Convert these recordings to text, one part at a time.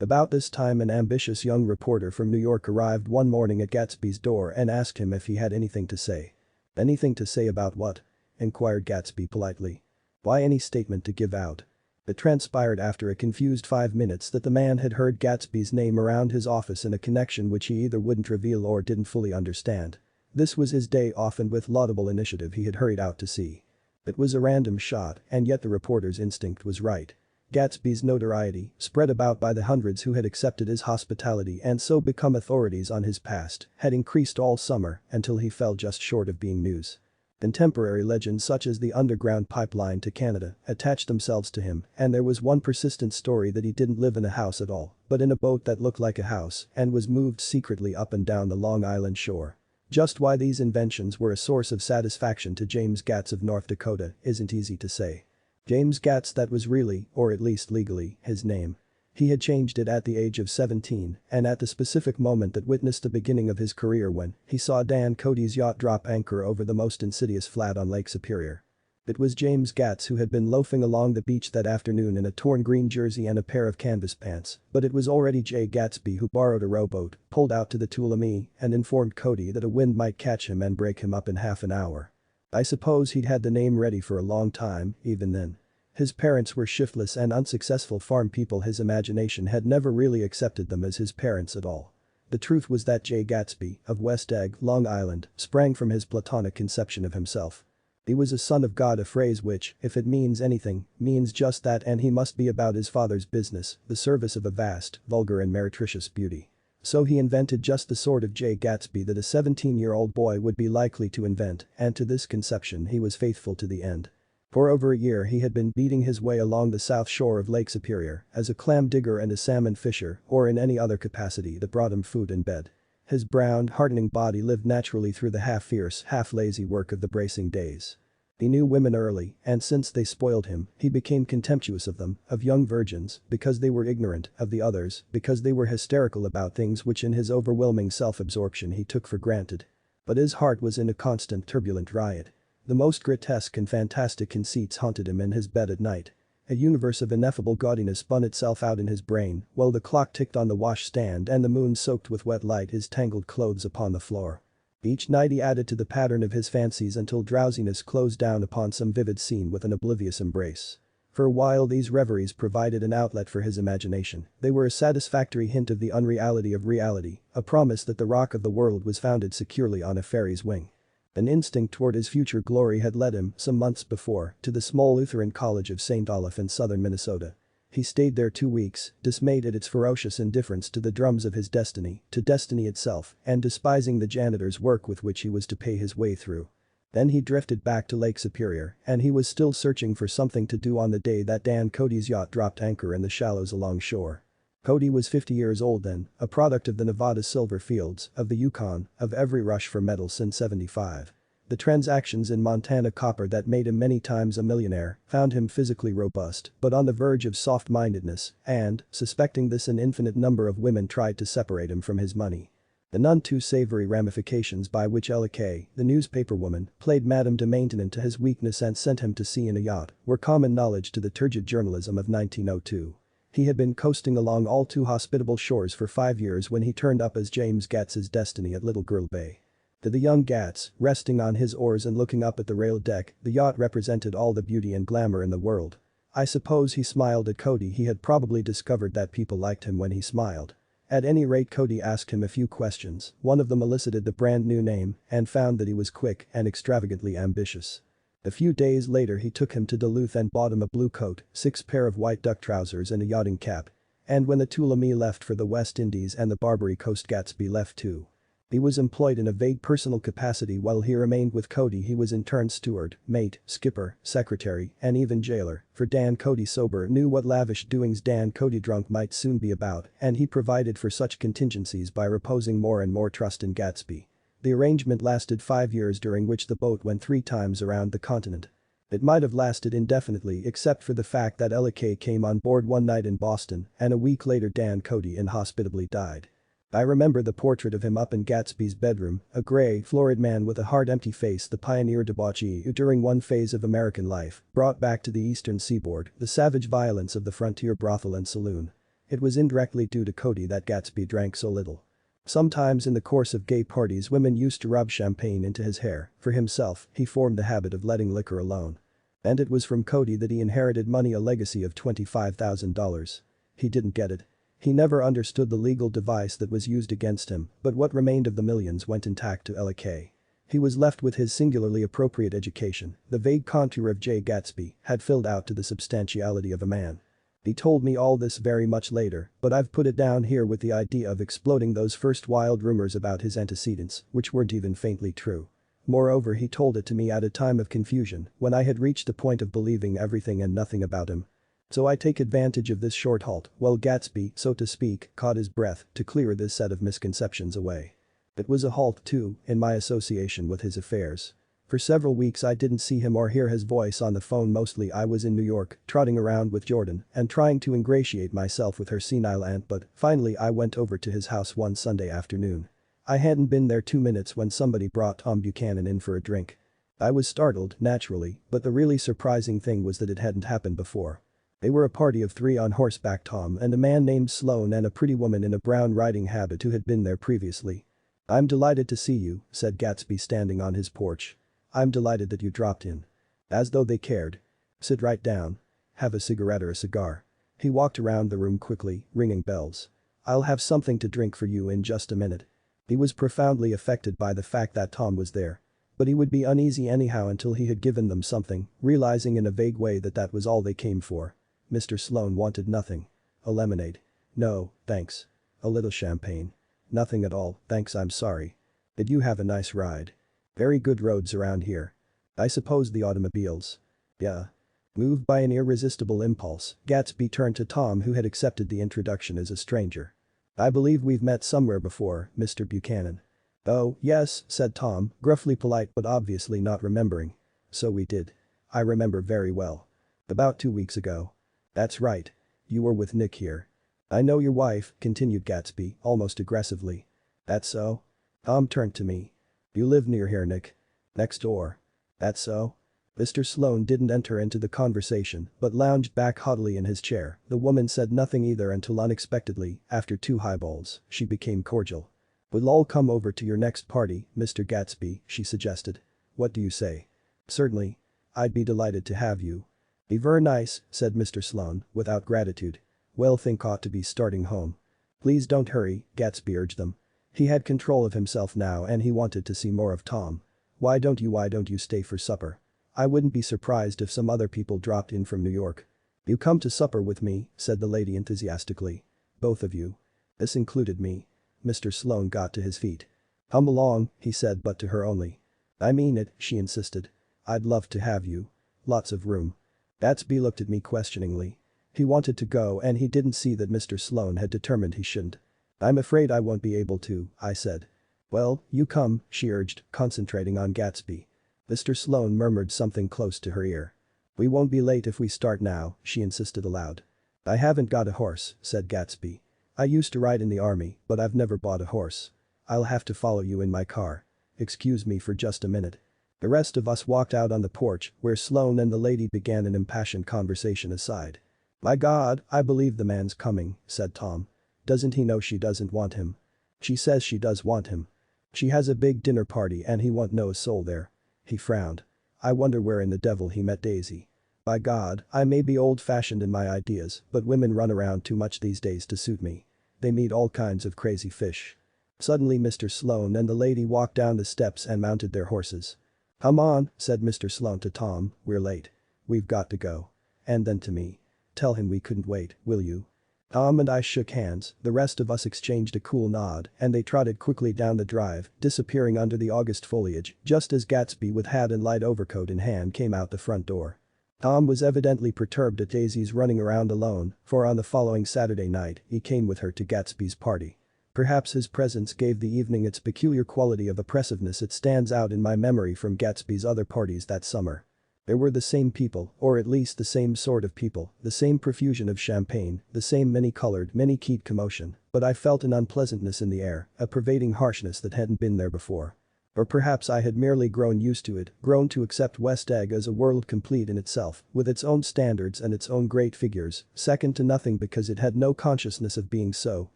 About this time an ambitious young reporter from New York arrived one morning at Gatsby's door and asked him if he had anything to say. "Anything to say about what?" inquired Gatsby politely. "Why, any statement to give out." It transpired after a confused 5 minutes that the man had heard Gatsby's name around his office in a connection which he either wouldn't reveal or didn't fully understand. This was his day off and with laudable initiative he had hurried out to see. It was a random shot and yet the reporter's instinct was right. Gatsby's notoriety, spread about by the hundreds who had accepted his hospitality and so become authorities on his past, had increased all summer until he fell just short of being news. Contemporary legends such as the underground pipeline to Canada attached themselves to him, and there was one persistent story that he didn't live in a house at all, but in a boat that looked like a house and was moved secretly up and down the Long Island shore. Just why these inventions were a source of satisfaction to James Gatz of North Dakota isn't easy to say. James Gatz, that was really, or at least legally, his name. He had changed it at the age of 17 and at the specific moment that witnessed the beginning of his career when he saw Dan Cody's yacht drop anchor over the most insidious flat on Lake Superior. It was James Gatz who had been loafing along the beach that afternoon in a torn green jersey and a pair of canvas pants, but it was already Jay Gatsby who borrowed a rowboat, pulled out to the Tuolumne, and informed Cody that a wind might catch him and break him up in half an hour. I suppose he'd had the name ready for a long time, even then. His parents were shiftless and unsuccessful farm people. His imagination had never really accepted them as his parents at all. The truth was that Jay Gatsby, of West Egg, Long Island, sprang from his platonic conception of himself. He was a son of God, a phrase which, if it means anything, means just that, and he must be about his father's business, the service of a vast, vulgar and meretricious beauty. So he invented just the sort of Jay Gatsby that a 17-year-old boy would be likely to invent, and to this conception he was faithful to the end. For over a year he had been beating his way along the south shore of Lake Superior as a clam digger and a salmon fisher or in any other capacity that brought him food and bed. His brown, hardening body lived naturally through the half-fierce, half-lazy work of the bracing days. He knew women early, and since they spoiled him, he became contemptuous of them, of young virgins, because they were ignorant, of the others, because they were hysterical about things which in his overwhelming self-absorption he took for granted. But his heart was in a constant turbulent riot. The most grotesque and fantastic conceits haunted him in his bed at night. A universe of ineffable gaudiness spun itself out in his brain while the clock ticked on the washstand and the moon soaked with wet light his tangled clothes upon the floor. Each night he added to the pattern of his fancies until drowsiness closed down upon some vivid scene with an oblivious embrace. For a while these reveries provided an outlet for his imagination. They were a satisfactory hint of the unreality of reality, a promise that the rock of the world was founded securely on a fairy's wing. An instinct toward his future glory had led him, some months before, to the small Lutheran college of St. Olaf in southern Minnesota. He stayed there 2 weeks, dismayed at its ferocious indifference to the drums of his destiny, to destiny itself, and despising the janitor's work with which he was to pay his way through. Then he drifted back to Lake Superior, and he was still searching for something to do on the day that Dan Cody's yacht dropped anchor in the shallows along shore. Cody was 50 years old then, a product of the Nevada silver fields, of the Yukon, of every rush for metal since '75. The transactions in Montana copper that made him many times a millionaire found him physically robust but on the verge of soft-mindedness and, suspecting this, an infinite number of women tried to separate him from his money. The none too savory ramifications by which Ella Kay, the newspaper woman, played Madame de Maintenon to his weakness and sent him to sea in a yacht were common knowledge to the turgid journalism of 1902. He had been coasting along all too hospitable shores for 5 years when he turned up as James Gatz's destiny at Little Girl Bay. To the young Gatz, resting on his oars and looking up at the railed deck, the yacht represented all the beauty and glamour in the world. I suppose he smiled at Cody. He had probably discovered that people liked him when he smiled. At any rate, Cody asked him a few questions, one of them elicited the brand new name, and found that he was quick and extravagantly ambitious. A few days later he took him to Duluth and bought him a blue coat, 6 pair of white duck trousers and a yachting cap. And when the Tuolumne left for the West Indies and the Barbary Coast, Gatsby left too. He was employed in a vague personal capacity while he remained with Cody. He was in turn steward, mate, skipper, secretary, and even jailer, for Dan Cody sober knew what lavish doings Dan Cody drunk might soon be about, and he provided for such contingencies by reposing more and more trust in Gatsby. The arrangement lasted 5 years, during which the boat went 3 times around the continent. It might have lasted indefinitely except for the fact that Ella Kay came on board one night in Boston and a week later Dan Cody inhospitably died. I remember the portrait of him up in Gatsby's bedroom, a gray, florid man with a hard empty face, the pioneer debauchee who during one phase of American life brought back to the eastern seaboard the savage violence of the frontier brothel and saloon. It was indirectly due to Cody that Gatsby drank so little. Sometimes in the course of gay parties women used to rub champagne into his hair. For himself, he formed the habit of letting liquor alone. And it was from Cody that he inherited money, a legacy of $25,000. He didn't get it. He never understood the legal device that was used against him, but what remained of the millions went intact to L.A.K. He was left with his singularly appropriate education. The vague contour of J. Gatsby had filled out to the substantiality of a man. He told me all this very much later, but I've put it down here with the idea of exploding those first wild rumors about his antecedents, which weren't even faintly true. Moreover, he told it to me at a time of confusion, when I had reached the point of believing everything and nothing about him. So I take advantage of this short halt, while Gatsby, so to speak, caught his breath, to clear this set of misconceptions away. It was a halt too, in my association with his affairs. For several weeks I didn't see him or hear his voice on the phone. Mostly I was in New York, trotting around with Jordan and trying to ingratiate myself with her senile aunt, but finally I went over to his house one Sunday afternoon. I hadn't been there 2 minutes when somebody brought Tom Buchanan in for a drink. I was startled, naturally, but the really surprising thing was that it hadn't happened before. They were a party of 3 on horseback: Tom and a man named Sloan and a pretty woman in a brown riding habit who had been there previously. "I'm delighted to see you," said Gatsby standing on his porch. "I'm delighted that you dropped in." As though they cared. "Sit right down. Have a cigarette or a cigar." He walked around the room quickly, ringing bells. "I'll have something to drink for you in just a minute." He was profoundly affected by the fact that Tom was there. But he would be uneasy anyhow until he had given them something, realizing in a vague way that that was all they came for. Mr. Sloan wanted nothing. "A lemonade?" "No, thanks." "A little champagne?" "Nothing at all, thanks, I'm sorry." "Did you have a nice ride?" "Very good roads around here." "I suppose the automobiles?" "Yeah." Moved by an irresistible impulse, Gatsby turned to Tom, who had accepted the introduction as a stranger. "I believe we've met somewhere before, Mr. Buchanan." "Oh, yes," said Tom, gruffly polite but obviously not remembering. "So we did. I remember very well. About 2 weeks ago." "That's right. You were with Nick here." "I know your wife," continued Gatsby, almost aggressively. "That's so?" Tom turned to me. "You live near here, Nick?" "Next door." "That's so?" Mr. Sloan didn't enter into the conversation but lounged back haughtily in his chair. The woman said nothing either until unexpectedly, after 2 highballs, she became cordial. "We'll all come over to your next party, Mr. Gatsby," she suggested. "What do you say?" "Certainly. I'd be delighted to have you." "Be ver nice," said Mr. Sloan, without gratitude. "Well, think ought to be starting home." "Please don't hurry," Gatsby urged them. He had control of himself now and he wanted to see more of Tom. Why don't you stay for supper? I wouldn't be surprised if some other people dropped in from New York." "You come to supper with me," said the lady enthusiastically. "Both of you." This included me. Mr. Sloan got to his feet. "Come along," he said, but to her only. "I mean it," she insisted. "I'd love to have you. Lots of room." Gatsby looked at me questioningly. He wanted to go and he didn't see that Mr. Sloan had determined he shouldn't. "I'm afraid I won't be able to," I said. "Well, you come," she urged, concentrating on Gatsby. Mr. Sloan murmured something close to her ear. "We won't be late if we start now," she insisted aloud. "I haven't got a horse," said Gatsby. "I used to ride in the army, but I've never bought a horse. I'll have to follow you in my car. Excuse me for just a minute." The rest of us walked out on the porch, where Sloan and the lady began an impassioned conversation aside. "My God, I believe the man's coming," said Tom. "Doesn't he know she doesn't want him?" "She says she does want him. She has a big dinner party and he won't know a soul there." He frowned. "I wonder where in the devil he met Daisy. By God, I may be old-fashioned in my ideas, but women run around too much these days to suit me. They meet all kinds of crazy fish." Suddenly Mr. Sloan and the lady walked down the steps and mounted their horses. "Come on," said Mr. Sloan to Tom, "we're late. We've got to go." And then to me. "Tell him we couldn't wait, will you?" Tom and I shook hands, the rest of us exchanged a cool nod, and they trotted quickly down the drive, disappearing under the August foliage, just as Gatsby with hat and light overcoat in hand came out the front door. Tom was evidently perturbed at Daisy's running around alone, for on the following Saturday night, he came with her to Gatsby's party. Perhaps his presence gave the evening its peculiar quality of oppressiveness. It stands out in my memory from Gatsby's other parties that summer. There were the same people, or at least the same sort of people, the same profusion of champagne, the same many-colored, many-keyed commotion, but I felt an unpleasantness in the air, a pervading harshness that hadn't been there before. Or perhaps I had merely grown used to it, grown to accept West Egg as a world complete in itself, with its own standards and its own great figures, second to nothing because it had no consciousness of being so,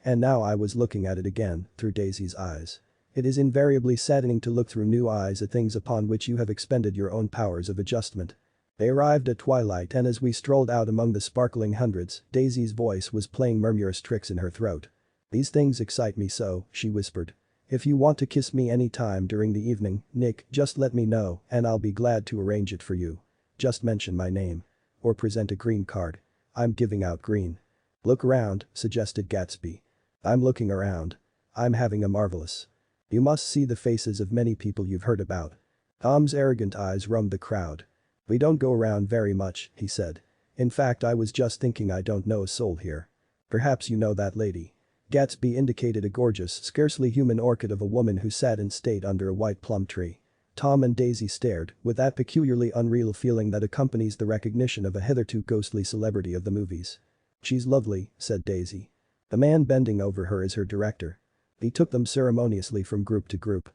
and now I was looking at it again, through Daisy's eyes. It is invariably saddening to look through new eyes at things upon which you have expended your own powers of adjustment. They arrived at twilight and as we strolled out among the sparkling hundreds, Daisy's voice was playing murmurous tricks in her throat. "These things excite me so," she whispered. "If you want to kiss me any time during the evening, Nick, just let me know and I'll be glad to arrange it for you. Just mention my name. Or present a green card. I'm giving out green." "Look around," suggested Gatsby. "I'm looking around. I'm having a marvelous. You must see the faces of many people you've heard about." Tom's arrogant eyes roamed the crowd. "We don't go around very much," he said. "In fact I was just thinking I don't know a soul here. Perhaps you know that lady." Gatsby indicated a gorgeous, scarcely human orchid of a woman who sat in state under a white plum tree. Tom and Daisy stared, with that peculiarly unreal feeling that accompanies the recognition of a hitherto ghostly celebrity of the movies. "She's lovely," said Daisy. "The man bending over her is her director." He took them ceremoniously from group to group.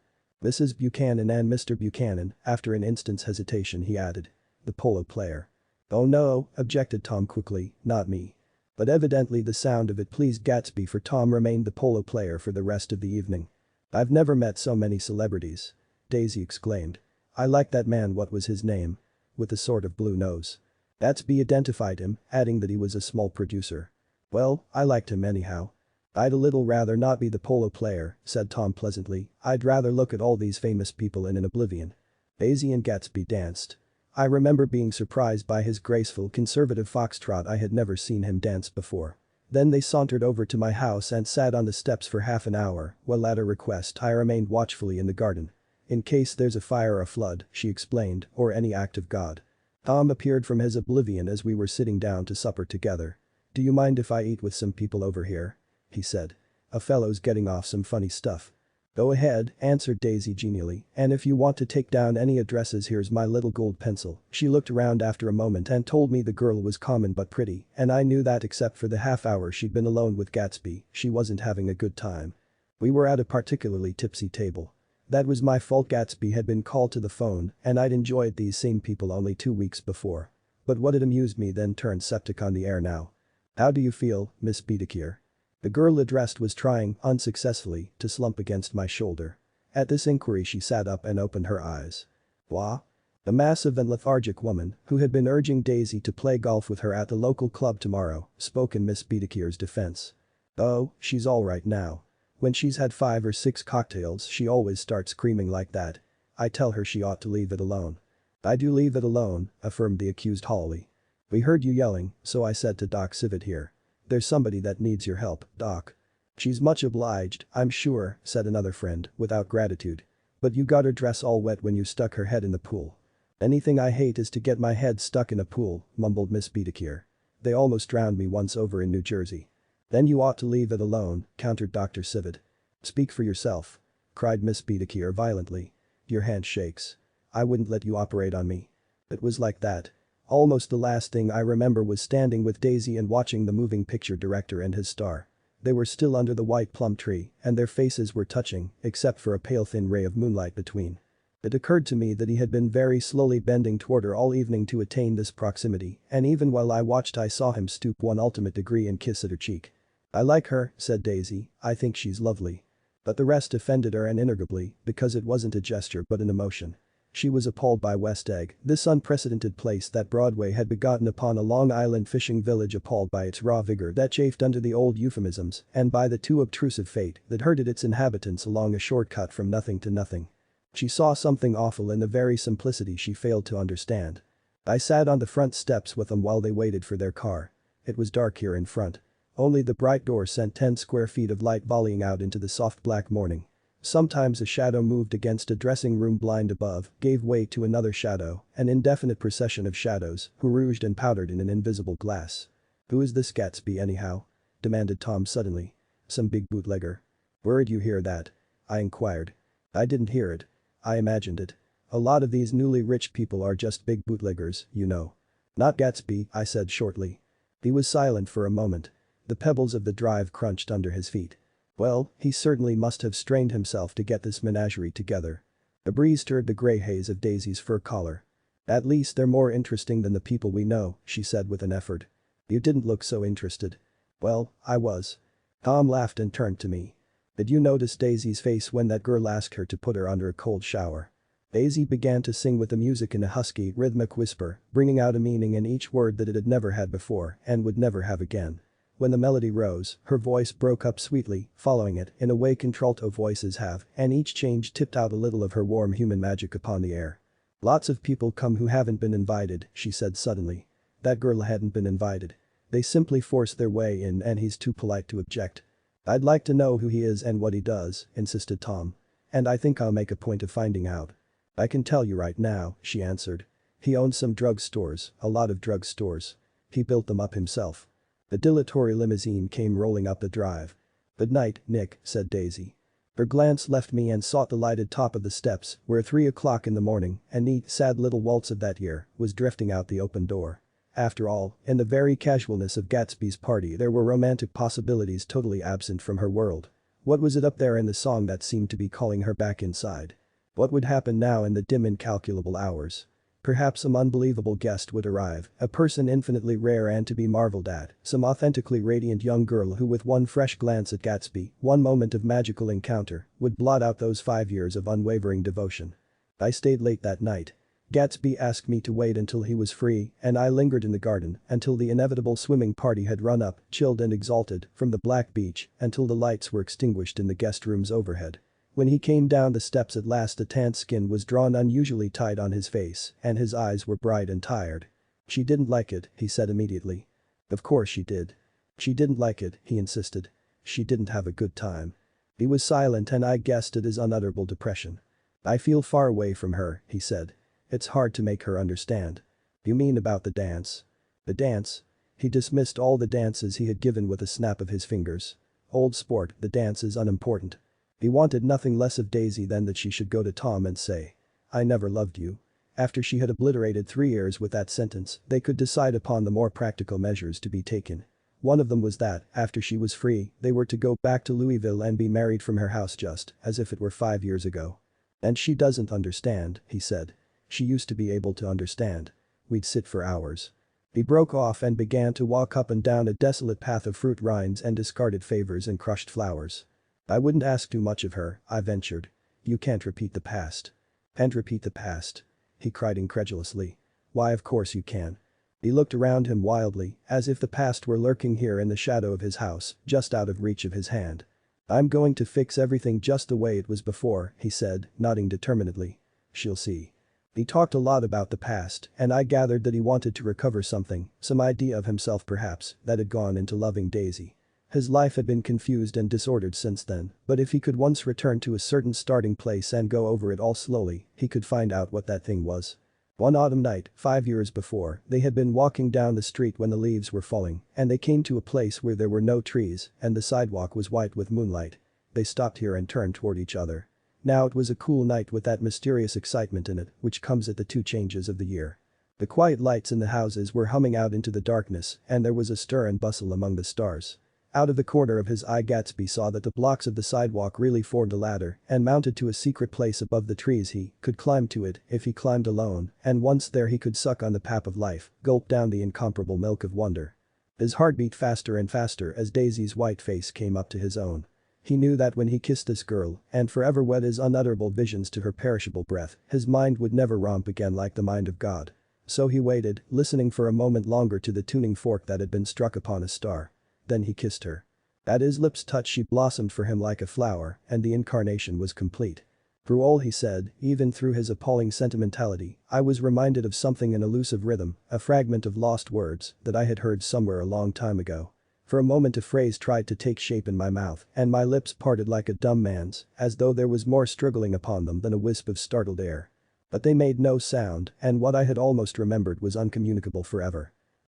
"Mrs. Buchanan and Mr. Buchanan," after an instant's hesitation he added. "The polo player." "Oh no," objected Tom quickly, "not me." But evidently the sound of it pleased Gatsby for Tom remained the polo player for the rest of the evening. "I've never met so many celebrities," Daisy exclaimed. "I like that man, what was his name? With the sort of blue nose." Gatsby identified him, adding that he was a small producer. "Well, I liked him anyhow." "I'd a little rather not be the polo player," said Tom pleasantly, "I'd rather look at all these famous people in an oblivion." Daisy and Gatsby danced. I remember being surprised by his graceful conservative foxtrot. I had never seen him dance before. Then they sauntered over to my house and sat on the steps for half an hour, while at her request I remained watchfully in the garden. "In case there's a fire or a flood," she explained, "or any act of God." Tom appeared from his oblivion as we were sitting down to supper together. "Do you mind if I eat with some people over here?" he said. "A fellow's getting off some funny stuff." "Go ahead," answered Daisy genially, "and if you want to take down any addresses here's my little gold pencil." She looked around after a moment and told me the girl was common but pretty, and I knew that except for the half hour she'd been alone with Gatsby, she wasn't having a good time. We were at a particularly tipsy table. That was my fault. Gatsby had been called to the phone and I'd enjoyed these same people only 2 weeks before. But what had amused me then turned septic on the air now. "How do you feel, Miss Biedekir?" The girl addressed was trying, unsuccessfully, to slump against my shoulder. At this inquiry she sat up and opened her eyes. "What?" The massive and lethargic woman, who had been urging Daisy to play golf with her at the local club tomorrow, spoke in Miss Biedekir's defense. "Oh, she's all right now. When she's had 5 or 6 cocktails she always starts screaming like that. I tell her she ought to leave it alone." "I do leave it alone," affirmed the accused haughtily. "We heard you yelling, so I said to Doc Civet here. There's somebody that needs your help, Doc." "She's much obliged, I'm sure," said another friend, without gratitude. "But you got her dress all wet when you stuck her head in the pool." "Anything I hate is to get my head stuck in a pool," mumbled Miss Biedekir. "They almost drowned me once over in New Jersey." "Then you ought to leave it alone," countered Dr. Civet. "Speak for yourself," cried Miss Biedekir violently. "Your hand shakes. I wouldn't let you operate on me." It was like that. Almost the last thing I remember was standing with Daisy and watching the moving picture director and his star. They were still under the white plum tree and their faces were touching, except for a pale thin ray of moonlight between. It occurred to me that he had been very slowly bending toward her all evening to attain this proximity, and even while I watched I saw him stoop one ultimate degree and kiss at her cheek. "I like her," said Daisy, "I think she's lovely." But the rest offended her inevitably because it wasn't a gesture but an emotion. She was appalled by West Egg, this unprecedented place that Broadway had begotten upon a Long Island fishing village, appalled by its raw vigor that chafed under the old euphemisms and by the too obtrusive fate that herded its inhabitants along a shortcut from nothing to nothing. She saw something awful in the very simplicity she failed to understand. I sat on the front steps with them while they waited for their car. It was dark here in front. Only the bright door sent 10 square feet of light volleying out into the soft black morning. Sometimes a shadow moved against a dressing room blind above, gave way to another shadow, an indefinite procession of shadows, who rouged and powdered in an invisible glass. "Who is this Gatsby anyhow?" demanded Tom suddenly. "Some big bootlegger?" "Where'd you hear that?" I inquired. "I didn't hear it. I imagined it. A lot of these newly rich people are just big bootleggers, you know." "Not Gatsby," I said shortly. He was silent for a moment. The pebbles of the drive crunched under his feet. Well, he certainly must have strained himself to get this menagerie together. The breeze stirred the grey haze of Daisy's fur collar. "At least they're more interesting than the people we know," she said with an effort. "You didn't look so interested." "Well, I was." Tom laughed and turned to me. "Did you notice Daisy's face when that girl asked her to put her under a cold shower?" Daisy began to sing with the music in a husky, rhythmic whisper, bringing out a meaning in each word that it had never had before and would never have again. When the melody rose, her voice broke up sweetly, following it in a way contralto voices have, and each change tipped out a little of her warm human magic upon the air. "Lots of people come who haven't been invited," she said suddenly. That girl hadn't been invited. They simply forced their way in and he's too polite to object. "I'd like to know who he is and what he does," insisted Tom. "And I think I'll make a point of finding out." "I can tell you right now," she answered. "He owns some drug stores, a lot of drug stores. He built them up himself." The dilatory limousine came rolling up the drive. "Good night, Nick," said Daisy. Her glance left me and sought the lighted top of the steps where 3 o'clock in the morning, a neat, sad little waltz of that year, was drifting out the open door. After all, in the very casualness of Gatsby's party there were romantic possibilities totally absent from her world. What was it up there in the song that seemed to be calling her back inside? What would happen now in the dim incalculable hours? Perhaps some unbelievable guest would arrive, a person infinitely rare and to be marveled at, some authentically radiant young girl who with one fresh glance at Gatsby, one moment of magical encounter, would blot out those 5 years of unwavering devotion. I stayed late that night. Gatsby asked me to wait until he was free, and I lingered in the garden until the inevitable swimming party had run up, chilled and exalted, from the black beach until the lights were extinguished in the guest rooms overhead. When he came down the steps at last the tanned skin was drawn unusually tight on his face and his eyes were bright and tired. "She didn't like it," he said immediately. "Of course she did." "She didn't like it," he insisted. "She didn't have a good time." He was silent and I guessed at his unutterable depression. "I feel far away from her," he said. "It's hard to make her understand." "You mean about the dance?" "The dance?" He dismissed all the dances he had given with a snap of his fingers. "Old sport, the dance is unimportant." He wanted nothing less of Daisy than that she should go to Tom and say, "I never loved you." After she had obliterated 3 years with that sentence, they could decide upon the more practical measures to be taken. One of them was that, after she was free, they were to go back to Louisville and be married from her house just as if it were 5 years ago. "And she doesn't understand," he said. "She used to be able to understand. We'd sit for hours." He broke off and began to walk up and down a desolate path of fruit rinds and discarded favors and crushed flowers. "I wouldn't ask too much of her," I ventured. "You can't repeat the past." "Can't repeat the past?" he cried incredulously. "Why of course you can." He looked around him wildly, as if the past were lurking here in the shadow of his house, just out of reach of his hand. "I'm going to fix everything just the way it was before," he said, nodding determinedly. "She'll see." He talked a lot about the past, and I gathered that he wanted to recover something, some idea of himself perhaps, that had gone into loving Daisy. His life had been confused and disordered since then, but if he could once return to a certain starting place and go over it all slowly, he could find out what that thing was. One autumn night, 5 years before, they had been walking down the street when the leaves were falling, and they came to a place where there were no trees, and the sidewalk was white with moonlight. They stopped here and turned toward each other. Now it was a cool night with that mysterious excitement in it, which comes at the 2 changes of the year. The quiet lights in the houses were humming out into the darkness, and there was a stir and bustle among the stars. Out of the corner of his eye Gatsby saw that the blocks of the sidewalk really formed a ladder and mounted to a secret place above the trees. He could climb to it if he climbed alone, and once there he could suck on the pap of life, gulp down the incomparable milk of wonder. His heart beat faster and faster as Daisy's white face came up to his own. He knew that when he kissed this girl and forever wed his unutterable visions to her perishable breath, his mind would never romp again like the mind of God. So he waited, listening for a moment longer to the tuning fork that had been struck upon a star. Then he kissed her. At his lips' touch she blossomed for him like a flower, and the incarnation was complete. Through all he said, even through his appalling sentimentality, I was reminded of something, an elusive rhythm, a fragment of lost words that I had heard somewhere a long time ago. For a moment a phrase tried to take shape in my mouth, and my lips parted like a dumb man's, as though there was more struggling upon them than a wisp of startled air. But they made no sound, and what I had almost remembered was uncommunicable forever.